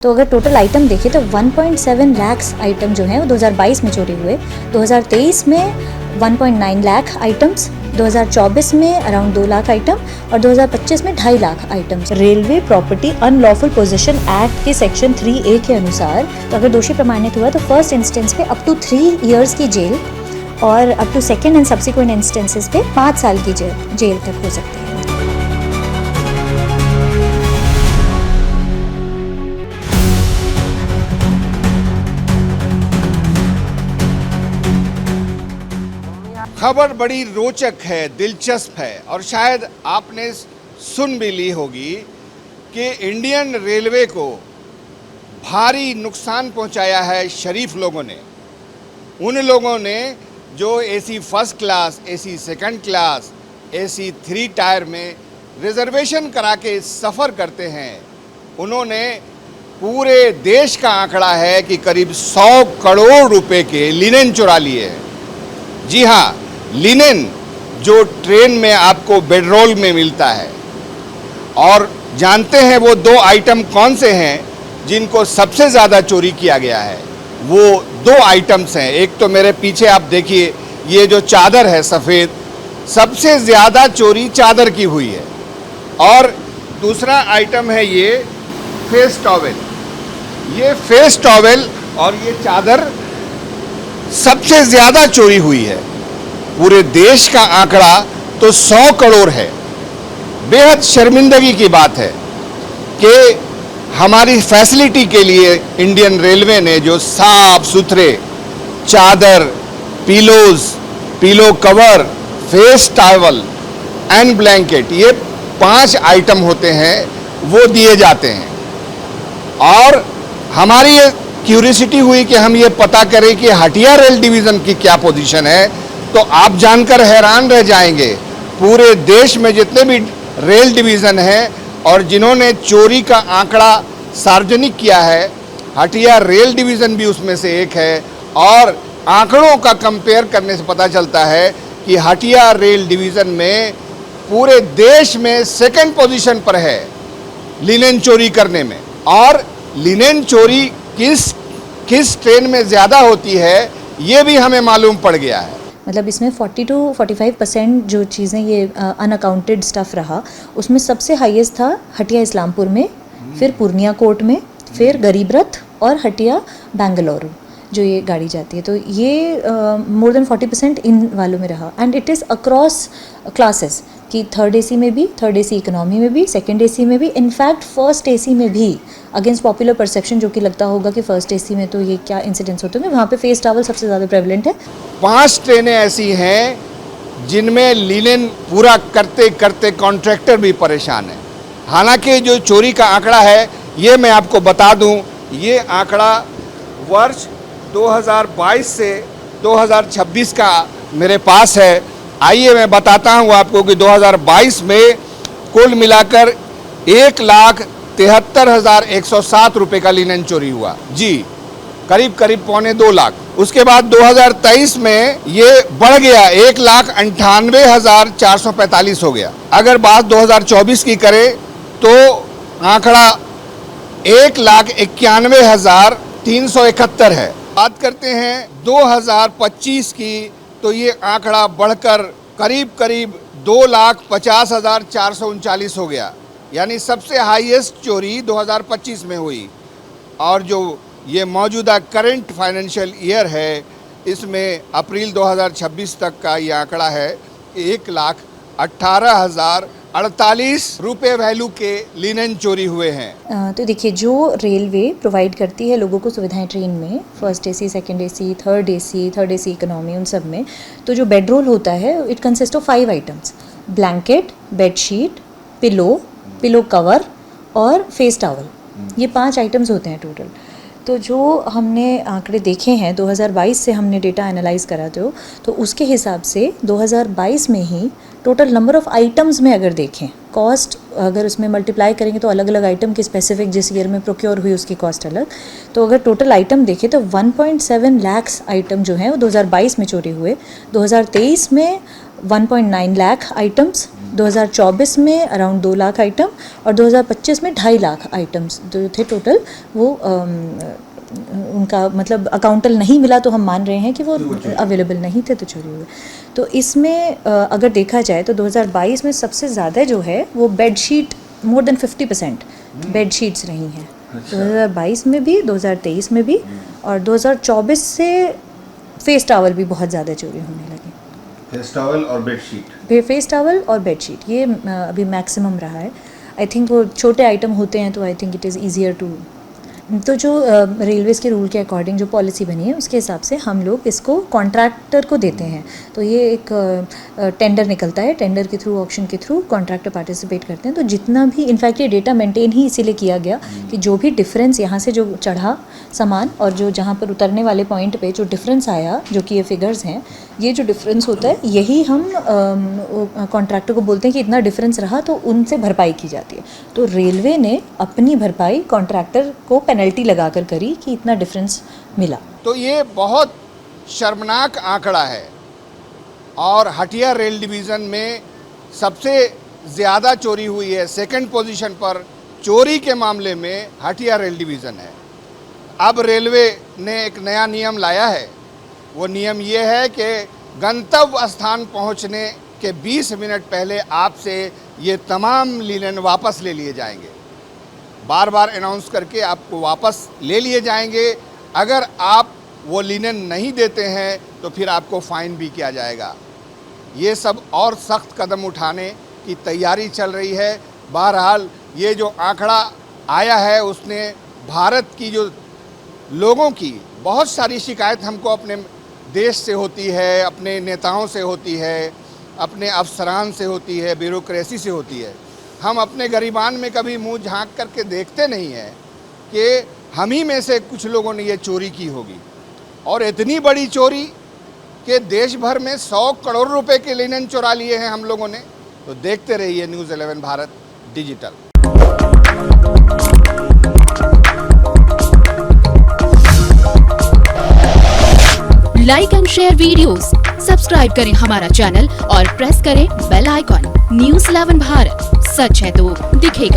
तो अगर total item देखें तो 1.7 लाख आइटम जो हैं वो 2022 में चोरी हुए, 2023 में 1.9 लाख आइटम्स, 2024 में अराउंड 2 लाख आइटम और 2025 में 2.5 lakh items. Railway property unlawful possession act के सेक्शन 3A के अनुसार तो अगर दोषी प्रमाणित हुआ तो फर्स्ट इंस्टेंस पे अप टू 3 इयर्स की जेल और up to second and subsequent instances पे 5 साल की जेल तक हो सकती है। खबर बड़ी रोचक है, दिलचस्प है और शायद आपने सुन भी ली होगी कि इंडियन रेलवे को भारी नुकसान पहुंचाया है शरीफ लोगों ने। उन लोगों ने जो AC first class, AC second class, AC 3 tyre में रिजर्वेशन करा के सफ़र करते हैं, उन्होंने पूरे देश का आंकड़ा है कि करीब 100 करोड़ रुपए के लिनेन चुरा लिए हैं। जी हाँ, लिनेन जो ट्रेन में आपको बेडरोल में मिलता है। और जानते हैं वो 2 आइटम कौन से हैं जिनको सबसे ज़्यादा चोरी किया गया है? वो 2 आइटम्स हैं। एक तो मेरे पीछे आप देखिए, ये जो चादर है सफ़ेद, सबसे ज़्यादा चोरी चादर की हुई है। और दूसरा आइटम है ये फेस टॉवेल। ये फेस टॉवेल और ये चादर सबसे ज़्यादा चोरी हुई है। पूरे देश का आंकड़ा तो 100 करोड़ है। बेहद शर्मिंदगी की बात है कि हमारी फैसिलिटी के लिए इंडियन रेलवे ने जो साफ सुथरे चादर, pillow cover, face towel and blanket, ये 5 आइटम होते हैं, वो दिए जाते हैं। और हमारी ये क्यूरियोसिटी हुई कि हम ये पता करें कि हटिया रेल डिवीज़न की क्या पोजीशन है, तो आप जानकर हैरान रह जाएंगे। पूरे देश में जितने भी रेल डिवीज़न हैं और जिन्होंने चोरी का आंकड़ा सार्वजनिक किया है, हटिया रेल डिवीज़न भी उसमें से एक है। और आंकड़ों का कंपेयर करने से पता चलता है कि हटिया रेल डिवीज़न में पूरे देश में सेकंड पोजीशन पर है लिनेन चोरी करने में। और लिनेन चोरी किस ट्रेन में ज़्यादा होती है, ये भी हमें मालूम पड़ गया है। मतलब इसमें 40 to 45% जो चीज़ें ये अनअकाउंटेड स्टफ़ रहा, उसमें सबसे हाईएस्ट था हटिया इस्लामपुर में, फिर पूर्णिया कोट में, फिर गरीब रथ और हटिया बेंगलुरु जो ये गाड़ी जाती है। तो ये मोर देन 40% इन वालों में रहा। And it is across classes कि 3rd AC में भी, 3rd AC इकोनॉमी में भी, 2nd AC में भी, इनफैक्ट 1st AC में भी, अगेंस्ट पॉपुलर परसेप्शन जो कि लगता होगा कि 1st AC में तो ये क्या इंसिडेंट्स होते होंगे, वहाँ पे फेस टॉवल सबसे ज़्यादा प्रेवलेंट है। 5 ट्रेनें ऐसी हैं जिनमें लिनेन पूरा करते करते कॉन्ट्रैक्टर भी परेशान है। हालांकि जो चोरी का आंकड़ा है, ये मैं आपको बता दूं, ये आंकड़ा वर्ष 2022 से 2026 का मेरे पास है। आइए मैं बताता हूँ आपको कि 2022 में कुल मिलाकर 1,73,107 रुपये का लिनेन चोरी हुआ। जी, करीब 2 लाख। उसके बाद 2023 में ये बढ़ गया, 1,98,445 हो गया। अगर बात 2024 की करें तो आंकड़ा 1,91,371 है। बात करते हैं 2025 की तो ये आंकड़ा बढ़कर करीब 2,50,439 हो गया। यानी सबसे हाईएस्ट चोरी 2025 में हुई। और जो ये मौजूदा करंट फाइनेंशियल ईयर है, इसमें अप्रैल 2026 तक का ये आंकड़ा है 1,18,048 रुपये वैल्यू के लिनेन चोरी हुए हैं। तो देखिए, जो रेलवे प्रोवाइड करती है लोगों को सुविधाएं ट्रेन में, 1st AC, 2nd AC, 3rd AC economy, उन सब में, तो जो बेडरोल होता है it consist of 5 items: blanket, bedsheet, pillow cover और फेस टॉवल। ये 5 आइटम्स होते हैं टोटल। तो जो हमने आंकड़े देखे हैं, 2022 से हमने डेटा एनालाइज करा तो उसके हिसाब से 2022 में ही टोटल नंबर ऑफ़ आइटम्स में अगर देखें, कॉस्ट अगर उसमें मल्टीप्लाई करेंगे तो अलग अलग आइटम की स्पेसिफिक जिस ईयर में प्रोक्योर हुई उसकी कॉस्ट अलग। तो अगर टोटल आइटम देखें तो 1.7 लाख आइटम जो हैं वो 2022 में चोरी हुए, 2023 में 1.9 लाख आइटम्स, 2024 में अराउंड 2 लाख आइटम और 2025 में 2.5 लाख आइटम्स जो थे टोटल, वो उनका मतलब अकाउंटल नहीं मिला तो हम मान रहे हैं कि वो अवेलेबल नहीं थे तो चोरी हुए। तो इसमें अगर देखा जाए तो 2022 में सबसे ज़्यादा जो है वो बेडशीट, मोर देन 50% बेडशीट्स रही हैं। 2022 में भी, 2023 में भी और 2024 से फेस टॉवल भी बहुत ज़्यादा चोरी होने लगे। फेस टॉवल और बेडशीट, फेस टॉवल और बेडशीट ये अभी मैक्सिमम रहा है। आई थिंक वो छोटे आइटम होते हैं तो I think it is easier to. तो जो रेलवेज़ के रूल के अकॉर्डिंग जो पॉलिसी बनी है उसके हिसाब से हम लोग इसको कॉन्ट्रैक्टर को देते हैं। तो ये एक टेंडर निकलता है, टेंडर के थ्रू, ऑक्शन के थ्रू कॉन्ट्रैक्टर पार्टिसिपेट करते हैं। तो जितना भी, इनफैक्ट ये डेटा मेंटेन ही इसीलिए किया गया कि जो भी डिफरेंस यहाँ से जो चढ़ा सामान और जो जहाँ पर उतरने वाले पॉइंट पे जो डिफरेंस आया, जो कि ये फिगर्स हैं, ये जो डिफरेंस होता है यही हम कॉन्ट्रैक्टर को बोलते हैं कि इतना डिफरेंस रहा तो उनसे भरपाई की जाती है। तो रेलवे ने अपनी भरपाई कॉन्ट्रैक्टर को पेनल्टी लगाकर करी कि इतना डिफरेंस मिला। तो ये बहुत शर्मनाक आंकड़ा है और हटिया रेल डिवीज़न में सबसे ज़्यादा चोरी हुई है। सेकंड पोजीशन पर चोरी के मामले में हटिया रेल डिवीज़न है। अब रेलवे ने एक नया नियम लाया है। वो नियम ये है कि गंतव्य स्थान पहुंचने के 20 मिनट पहले आपसे ये तमाम लिनन वापस ले लिए जाएंगे। बार बार अनाउंस करके आपको वापस ले लिए जाएंगे। अगर आप वो लिनन नहीं देते हैं तो फिर आपको फ़ाइन भी किया जाएगा। ये सब और सख्त कदम उठाने की तैयारी चल रही है। बहरहाल ये जो आंकड़ा आया है उसने भारत की जो लोगों की बहुत सारी शिकायत हमको अपने देश से होती है, अपने नेताओं से होती है, अपने अफसरान से होती है, ब्यूरोक्रेसी से होती है। हम अपने गरीबान में कभी मुंह झांक करके देखते नहीं हैं कि हम ही में से कुछ लोगों ने ये चोरी की होगी। और इतनी बड़ी चोरी कि देश भर में 100 करोड़ रुपए के लिनन चुरा लिए हैं हम लोगों ने। तो देखते रहिए news 11 Bharat digital. Like and share videos, subscribe करें हमारा चैनल और प्रेस करें बेल आइकॉन। न्यूज़ 11 भारत, सच है तो दिखेगा।